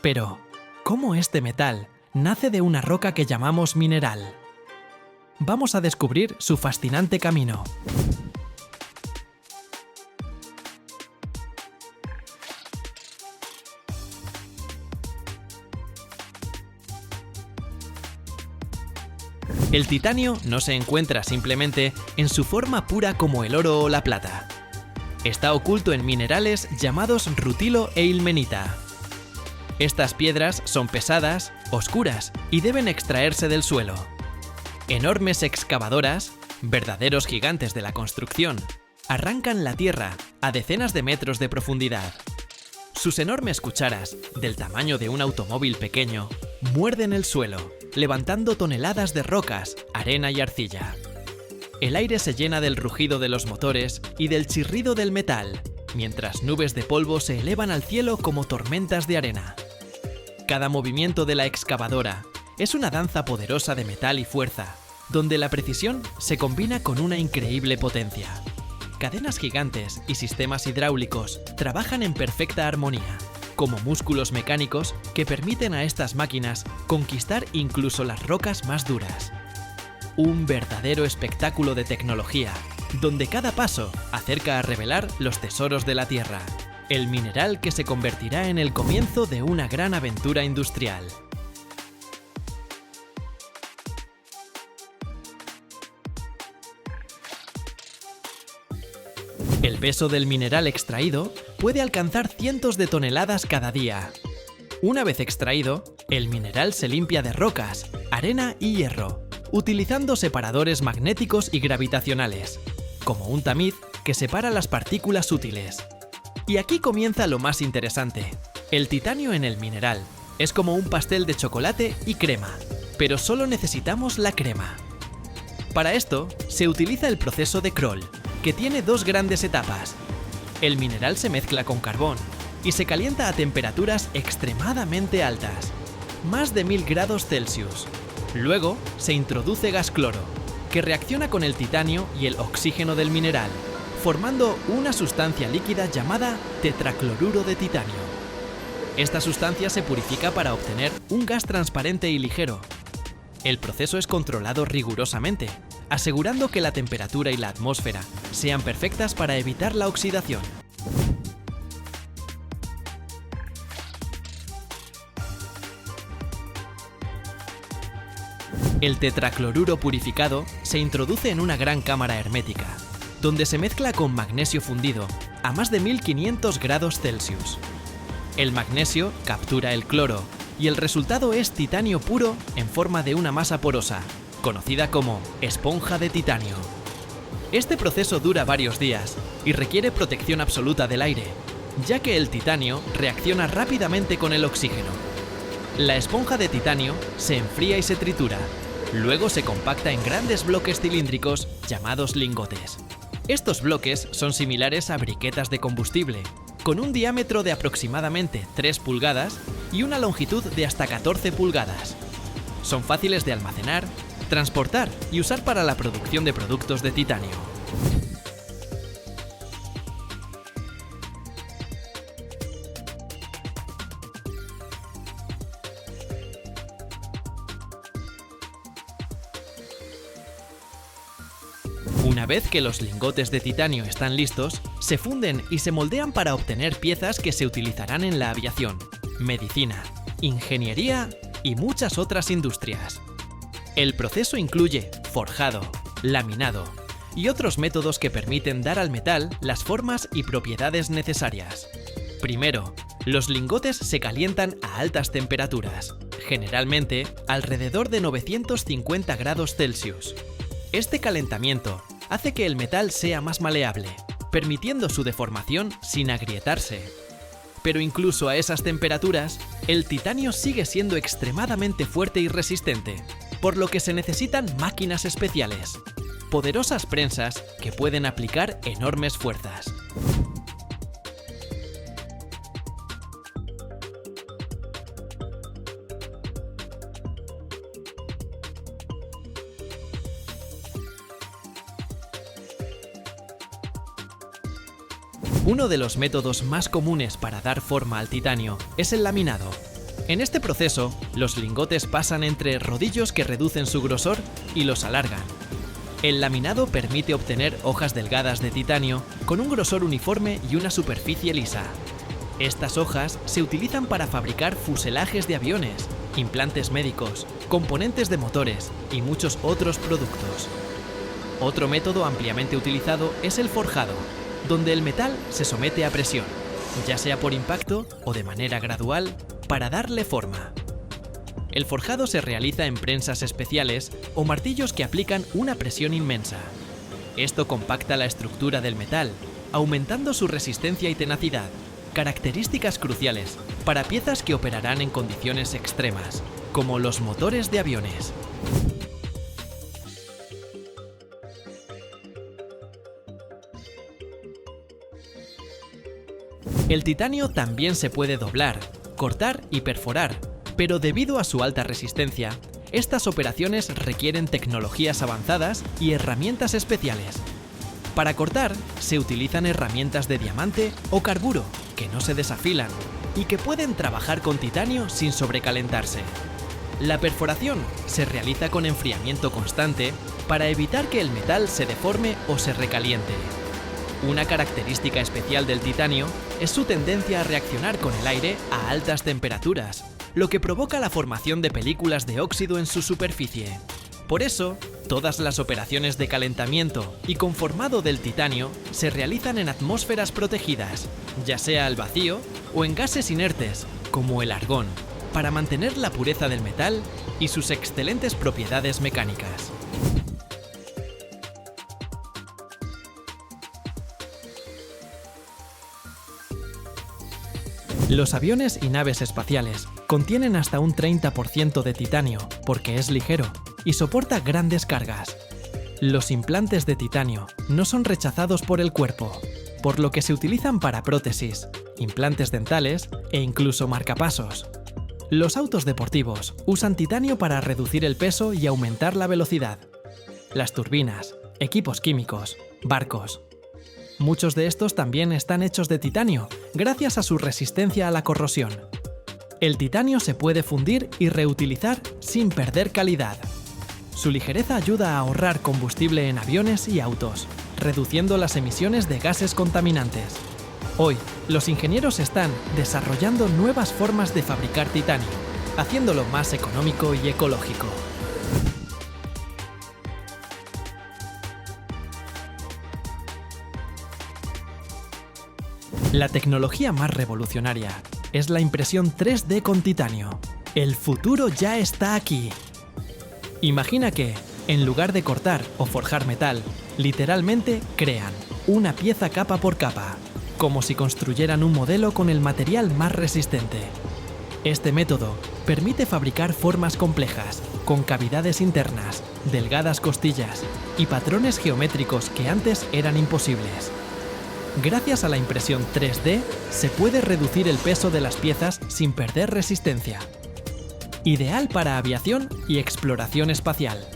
Pero, ¿cómo este metal nace de una roca que llamamos mineral? Vamos a descubrir su fascinante camino. El titanio no se encuentra simplemente en su forma pura como el oro o la plata. Está oculto en minerales llamados rutilo e ilmenita. Estas piedras son pesadas, oscuras y deben extraerse del suelo. Enormes excavadoras, verdaderos gigantes de la construcción, arrancan la tierra a decenas de metros de profundidad. Sus enormes cucharas, del tamaño de un automóvil pequeño, muerden el suelo, levantando toneladas de rocas, arena y arcilla. El aire se llena del rugido de los motores y del chirrido del metal, mientras nubes de polvo se elevan al cielo como tormentas de arena. Cada movimiento de la excavadora es una danza poderosa de metal y fuerza, donde la precisión se combina con una increíble potencia. Cadenas gigantes y sistemas hidráulicos trabajan en perfecta armonía, como músculos mecánicos que permiten a estas máquinas conquistar incluso las rocas más duras. Un verdadero espectáculo de tecnología, donde cada paso acerca a revelar los tesoros de la Tierra, el mineral que se convertirá en el comienzo de una gran aventura industrial. El peso del mineral extraído puede alcanzar cientos de toneladas cada día. Una vez extraído, el mineral se limpia de rocas, arena y hierro, utilizando separadores magnéticos y gravitacionales, como un tamiz que separa las partículas útiles. Y aquí comienza lo más interesante. El titanio en el mineral es como un pastel de chocolate y crema, pero solo necesitamos la crema. Para esto, se utiliza el proceso de Kroll, que tiene dos grandes etapas. El mineral se mezcla con carbón y se calienta a temperaturas extremadamente altas, más de 1000 grados Celsius. Luego se introduce gas cloro, que reacciona con el titanio y el oxígeno del mineral, formando una sustancia líquida llamada tetracloruro de titanio. Esta sustancia se purifica para obtener un gas transparente y ligero. El proceso es controlado rigurosamente, asegurando que la temperatura y la atmósfera sean perfectas para evitar la oxidación. El tetracloruro purificado se introduce en una gran cámara hermética, donde se mezcla con magnesio fundido a más de 1500 grados Celsius. El magnesio captura el cloro y el resultado es titanio puro en forma de una masa porosa, conocida como esponja de titanio. Este proceso dura varios días y requiere protección absoluta del aire, ya que el titanio reacciona rápidamente con el oxígeno. La esponja de titanio se enfría y se tritura. Luego se compacta en grandes bloques cilíndricos llamados lingotes. Estos bloques son similares a briquetas de combustible, con un diámetro de aproximadamente 3 pulgadas y una longitud de hasta 14 pulgadas. Son fáciles de almacenar, transportar y usar para la producción de productos de titanio. Una vez que los lingotes de titanio están listos, se funden y se moldean para obtener piezas que se utilizarán en la aviación, medicina, ingeniería y muchas otras industrias. El proceso incluye forjado, laminado y otros métodos que permiten dar al metal las formas y propiedades necesarias. Primero, los lingotes se calientan a altas temperaturas, generalmente alrededor de 950 grados Celsius. Este calentamiento hace que el metal sea más maleable, permitiendo su deformación sin agrietarse. Pero incluso a esas temperaturas, el titanio sigue siendo extremadamente fuerte y resistente, por lo que se necesitan máquinas especiales, poderosas prensas que pueden aplicar enormes fuerzas. Uno de los métodos más comunes para dar forma al titanio es el laminado. En este proceso, los lingotes pasan entre rodillos que reducen su grosor y los alargan. El laminado permite obtener hojas delgadas de titanio con un grosor uniforme y una superficie lisa. Estas hojas se utilizan para fabricar fuselajes de aviones, implantes médicos, componentes de motores y muchos otros productos. Otro método ampliamente utilizado es el forjado, donde el metal se somete a presión, ya sea por impacto o de manera gradual, para darle forma. El forjado se realiza en prensas especiales o martillos que aplican una presión inmensa. Esto compacta la estructura del metal, aumentando su resistencia y tenacidad, características cruciales para piezas que operarán en condiciones extremas, como los motores de aviones. El titanio también se puede doblar, cortar y perforar, pero debido a su alta resistencia, estas operaciones requieren tecnologías avanzadas y herramientas especiales. Para cortar, se utilizan herramientas de diamante o carburo, que no se desafilan y que pueden trabajar con titanio sin sobrecalentarse. La perforación se realiza con enfriamiento constante para evitar que el metal se deforme o se recaliente. Una característica especial del titanio es su tendencia a reaccionar con el aire a altas temperaturas, lo que provoca la formación de películas de óxido en su superficie. Por eso, todas las operaciones de calentamiento y conformado del titanio se realizan en atmósferas protegidas, ya sea al vacío o en gases inertes, como el argón, para mantener la pureza del metal y sus excelentes propiedades mecánicas. Los aviones y naves espaciales contienen hasta un 30% de titanio porque es ligero y soporta grandes cargas. Los implantes de titanio no son rechazados por el cuerpo, por lo que se utilizan para prótesis, implantes dentales e incluso marcapasos. Los autos deportivos usan titanio para reducir el peso y aumentar la velocidad. Las turbinas, equipos químicos, barcos. Muchos de estos también están hechos de titanio, gracias a su resistencia a la corrosión. El titanio se puede fundir y reutilizar sin perder calidad. Su ligereza ayuda a ahorrar combustible en aviones y autos, reduciendo las emisiones de gases contaminantes. Hoy, los ingenieros están desarrollando nuevas formas de fabricar titanio, haciéndolo más económico y ecológico. La tecnología más revolucionaria es la impresión 3D con titanio. El futuro ya está aquí. Imagina que, en lugar de cortar o forjar metal, literalmente crean una pieza capa por capa, como si construyeran un modelo con el material más resistente. Este método permite fabricar formas complejas, con cavidades internas, delgadas costillas y patrones geométricos que antes eran imposibles. Gracias a la impresión 3D, se puede reducir el peso de las piezas sin perder resistencia. Ideal para aviación y exploración espacial.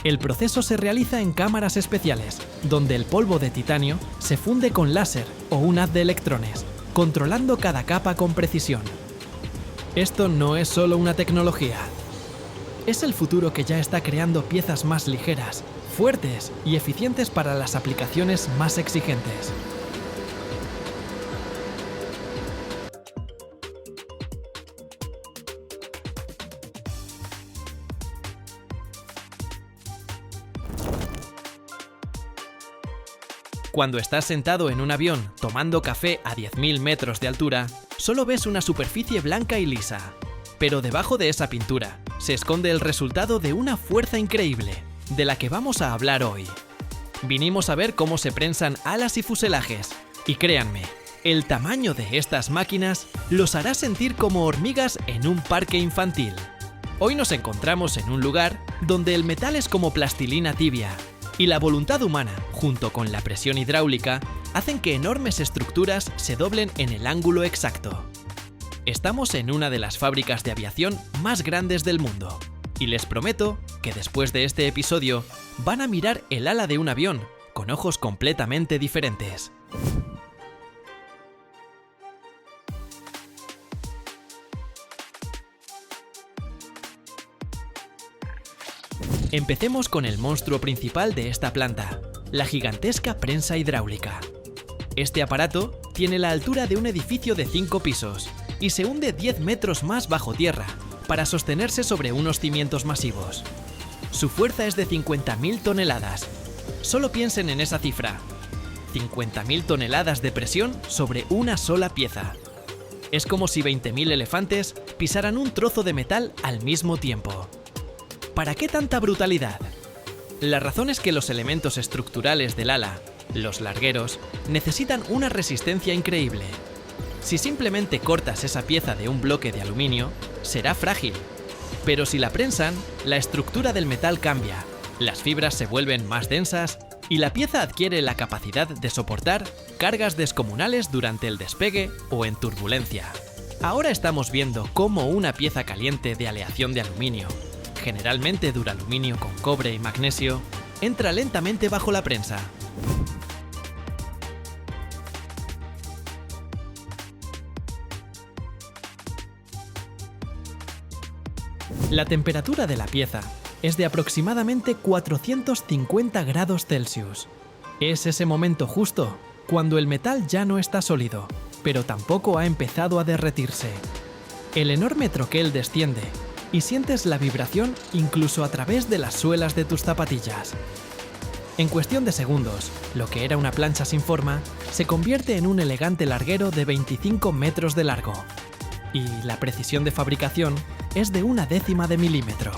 El proceso se realiza en cámaras especiales, donde el polvo de titanio se funde con láser o un haz de electrones, controlando cada capa con precisión. Esto no es solo una tecnología. Es el futuro que ya está creando piezas más ligeras, fuertes y eficientes para las aplicaciones más exigentes. Cuando estás sentado en un avión tomando café a 10.000 metros de altura, solo ves una superficie blanca y lisa. Pero debajo de esa pintura se esconde el resultado de una fuerza increíble, de la que vamos a hablar hoy. Vinimos a ver cómo se prensan alas y fuselajes, y créanme, el tamaño de estas máquinas los hará sentir como hormigas en un parque infantil. Hoy nos encontramos en un lugar donde el metal es como plastilina tibia, y la voluntad humana, junto con la presión hidráulica, hacen que enormes estructuras se doblen en el ángulo exacto. Estamos en una de las fábricas de aviación más grandes del mundo, y les prometo que después de este episodio van a mirar el ala de un avión con ojos completamente diferentes. Empecemos con el monstruo principal de esta planta, la gigantesca prensa hidráulica. Este aparato tiene la altura de un edificio de 5 pisos y se hunde 10 metros más bajo tierra para sostenerse sobre unos cimientos masivos. Su fuerza es de 50.000 toneladas. Solo piensen en esa cifra. 50.000 toneladas de presión sobre una sola pieza. Es como si 20.000 elefantes pisaran un trozo de metal al mismo tiempo. ¿Para qué tanta brutalidad? La razón es que los elementos estructurales del ala, los largueros, necesitan una resistencia increíble. Si simplemente cortas esa pieza de un bloque de aluminio, será frágil. Pero si la prensan, la estructura del metal cambia, las fibras se vuelven más densas y la pieza adquiere la capacidad de soportar cargas descomunales durante el despegue o en turbulencia. Ahora estamos viendo cómo una pieza caliente de aleación de aluminio, generalmente duraluminio con cobre y magnesio, entra lentamente bajo la prensa. La temperatura de la pieza es de aproximadamente 450 grados Celsius. Es ese momento justo cuando el metal ya no está sólido, pero tampoco ha empezado a derretirse. El enorme troquel desciende y sientes la vibración incluso a través de las suelas de tus zapatillas. En cuestión de segundos, lo que era una plancha sin forma se convierte en un elegante larguero de 25 metros de largo. Y la precisión de fabricación es de 1/10 de milímetro.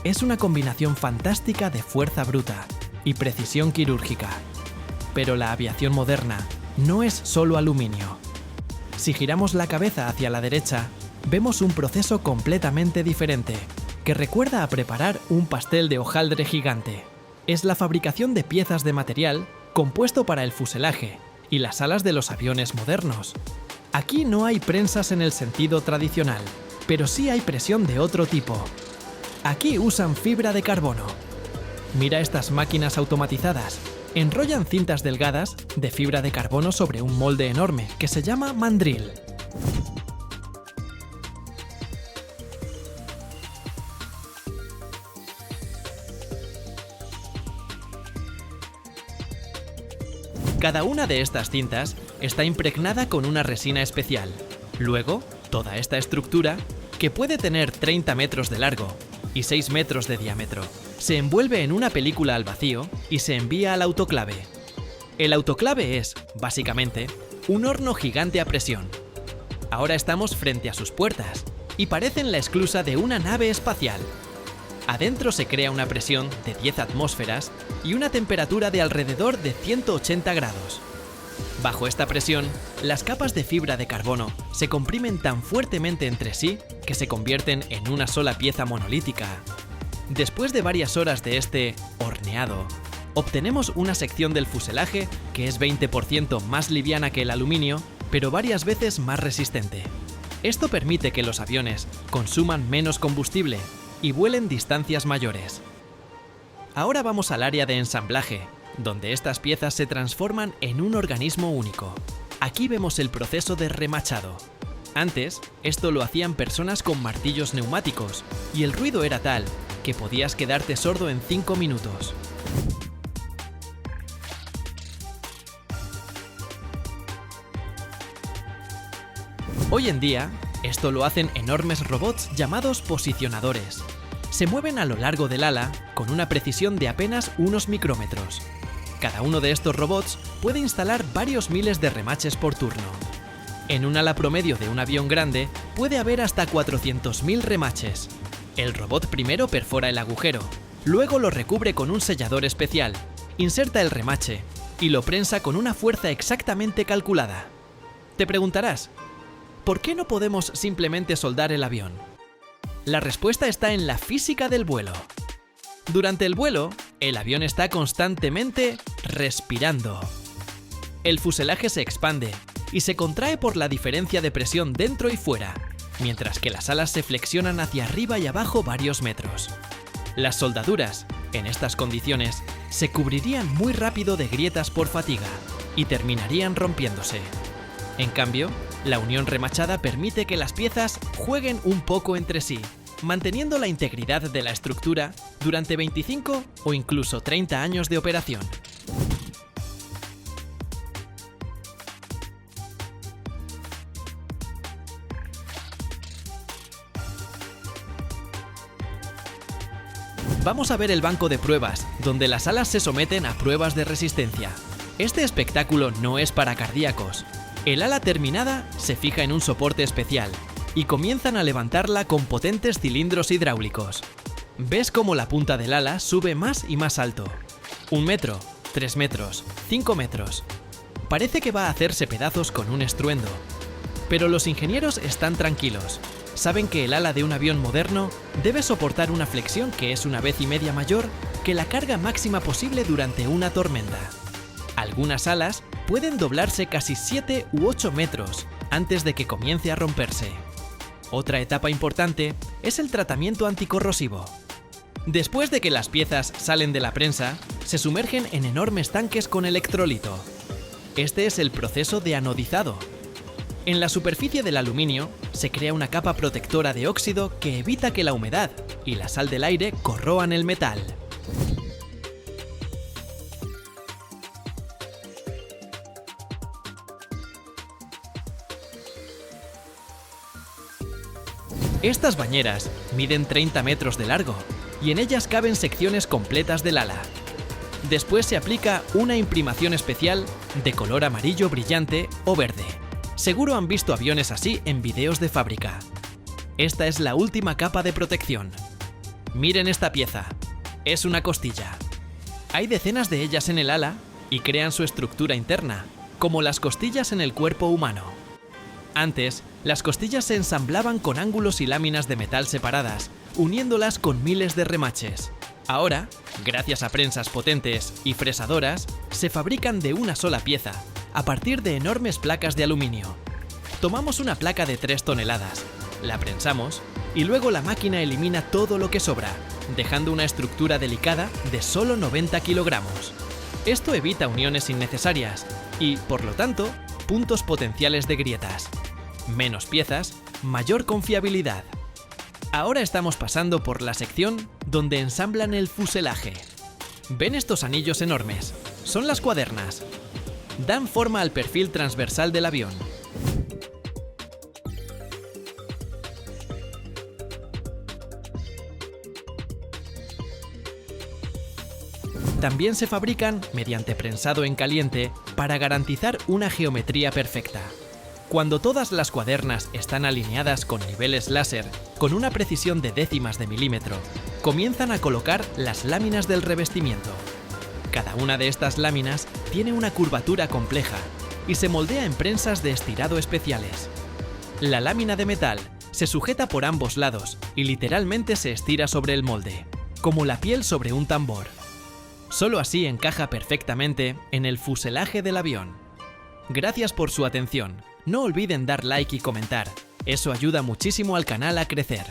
Es una combinación fantástica de fuerza bruta y precisión quirúrgica. Pero la aviación moderna no es solo aluminio. Si giramos la cabeza hacia la derecha, vemos un proceso completamente diferente, que recuerda a preparar un pastel de hojaldre gigante. Es la fabricación de piezas de material compuesto para el fuselaje y las alas de los aviones modernos. Aquí no hay prensas en el sentido tradicional, pero sí hay presión de otro tipo. Aquí usan fibra de carbono. Mira estas máquinas automatizadas. Enrollan cintas delgadas de fibra de carbono sobre un molde enorme que se llama mandril. Cada una de estas cintas está impregnada con una resina especial. Luego, toda esta estructura, que puede tener 30 metros de largo y 6 metros de diámetro, se envuelve en una película al vacío y se envía al autoclave. El autoclave es, básicamente, un horno gigante a presión. Ahora estamos frente a sus puertas y parecen la esclusa de una nave espacial. Adentro se crea una presión de 10 atmósferas y una temperatura de alrededor de 180 grados. Bajo esta presión, las capas de fibra de carbono se comprimen tan fuertemente entre sí que se convierten en una sola pieza monolítica. Después de varias horas de este horneado, obtenemos una sección del fuselaje que es 20% más liviana que el aluminio, pero varias veces más resistente. Esto permite que los aviones consuman menos combustible y vuelen distancias mayores. Ahora vamos al área de ensamblaje, donde estas piezas se transforman en un organismo único. Aquí vemos el proceso de remachado. Antes, esto lo hacían personas con martillos neumáticos, y el ruido era tal que podías quedarte sordo en 5 minutos. Hoy en día, esto lo hacen enormes robots llamados posicionadores. Se mueven a lo largo del ala con una precisión de apenas unos micrómetros. Cada uno de estos robots puede instalar varios miles de remaches por turno. En un ala promedio de un avión grande puede haber hasta 400.000 remaches. El robot primero perfora el agujero, luego lo recubre con un sellador especial, inserta el remache y lo prensa con una fuerza exactamente calculada. Te preguntarás, ¿por qué no podemos simplemente soldar el avión? La respuesta está en la física del vuelo. Durante el vuelo, el avión está constantemente respirando. El fuselaje se expande y se contrae por la diferencia de presión dentro y fuera, mientras que las alas se flexionan hacia arriba y abajo varios metros. Las soldaduras, en estas condiciones, se cubrirían muy rápido de grietas por fatiga y terminarían rompiéndose. En cambio, la unión remachada permite que las piezas jueguen un poco entre sí, manteniendo la integridad de la estructura durante 25 o incluso 30 años de operación. Vamos a ver el banco de pruebas, donde las alas se someten a pruebas de resistencia. Este espectáculo no es para cardíacos. El ala terminada se fija en un soporte especial y comienzan a levantarla con potentes cilindros hidráulicos. Ves cómo la punta del ala sube más y más alto. 1 metro, 3 metros, 5 metros. Parece que va a hacerse pedazos con un estruendo. Pero los ingenieros están tranquilos. Saben que el ala de un avión moderno debe soportar una flexión que es 1,5 veces mayor que la carga máxima posible durante una tormenta. Algunas alas pueden doblarse casi 7 u 8 metros antes de que comience a romperse. Otra etapa importante es el tratamiento anticorrosivo. Después de que las piezas salen de la prensa, se sumergen en enormes tanques con electrolito. Este es el proceso de anodizado. En la superficie del aluminio se crea una capa protectora de óxido que evita que la humedad y la sal del aire corroan el metal. Estas bañeras miden 30 metros de largo y en ellas caben secciones completas del ala. Después se aplica una imprimación especial de color amarillo brillante o verde. Seguro han visto aviones así en videos de fábrica. Esta es la última capa de protección. Miren esta pieza. Es una costilla. Hay decenas de ellas en el ala y crean su estructura interna, como las costillas en el cuerpo humano. Antes, las costillas se ensamblaban con ángulos y láminas de metal separadas, uniéndolas con miles de remaches. Ahora, gracias a prensas potentes y fresadoras, se fabrican de una sola pieza, a partir de enormes placas de aluminio. Tomamos una placa de 3 toneladas, la prensamos y luego la máquina elimina todo lo que sobra, dejando una estructura delicada de solo 90 kilogramos. Esto evita uniones innecesarias y, por lo tanto, puntos potenciales de grietas. Menos piezas, mayor confiabilidad. Ahora estamos pasando por la sección donde ensamblan el fuselaje. ¿Ven estos anillos enormes? Son las cuadernas. Dan forma al perfil transversal del avión. También se fabrican mediante prensado en caliente para garantizar una geometría perfecta. Cuando todas las cuadernas están alineadas con niveles láser, con una precisión de décimas de milímetro, comienzan a colocar las láminas del revestimiento. Cada una de estas láminas tiene una curvatura compleja y se moldea en prensas de estirado especiales. La lámina de metal se sujeta por ambos lados y literalmente se estira sobre el molde, como la piel sobre un tambor. Solo así encaja perfectamente en el fuselaje del avión. Gracias por su atención. No olviden dar like y comentar. Eso ayuda muchísimo al canal a crecer.